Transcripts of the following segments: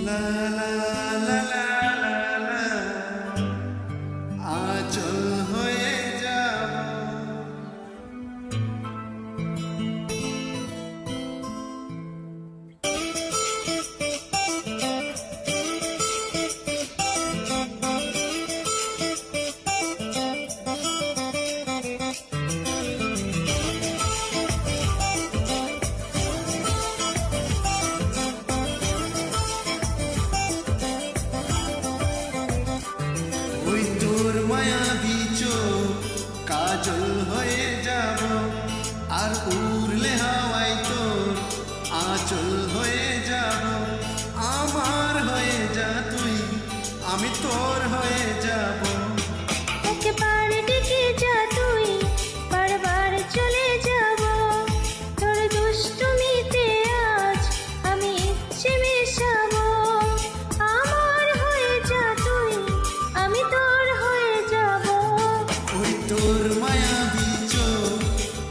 লা লা লা লা লা লা, আচল হয়ে যাব। ওই তোর মায়াবী চোখ কাজল হয়ে যাব, আর উড়লে হাওয়ায় তোর আঁচল হয়ে যাব। আমার হয়ে যা তুই, আমি তোর হয়ে যাব। একবার ডেকে যা তুই, বারবার চলে যাব। তোর দুষ্টুমিতে আজ আমি ইচ্ছে মেশাবো। আমার হয়ে যা তুই, আমি তোর হয়ে যাব। ওই তোর মায়াবী চোখ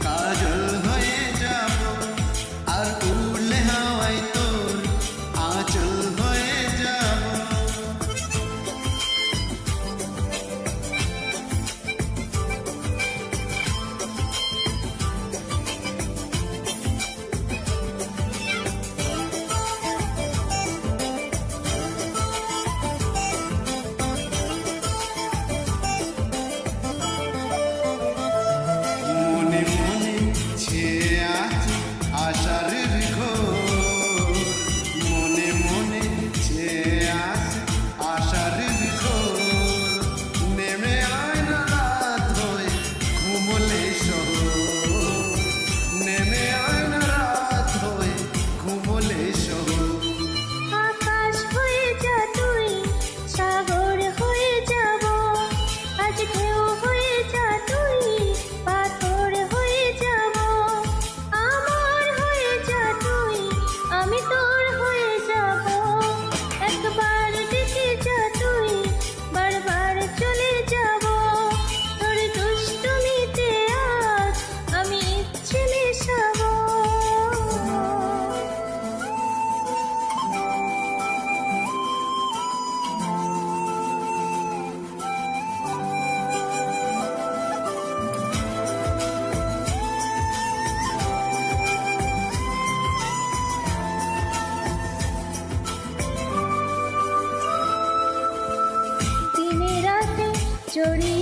কাজল হয়ে যাব, আর উড়লে হাওয়ায় তোর আঁচল হয়ে যাব। মনে মনে ছেয়ে আছে আশার ঘোর, মনে মনে ছেয়ে আছে আশার ঘোর। নেমে আয় না রাত হয়ে ঘুমলে শহর, নেমে আয় না রাত হয়ে ঘুমলে শহর। আকাশ হয়ে যা তুই, সাগর হয়ে যাব। আজ ঢেউ হয়ে যা তুই, পাথর হয়ে যাব। আমার হয়ে যা তুই, আমি তোর হয়ে যাব। একবার ডেকে যা তুই, বারবার চলে যাব। তোর দুষ্টুমিতে আজ আমি ইচ্ছে মেশাবো। দিনে রাতে জড়িয়ে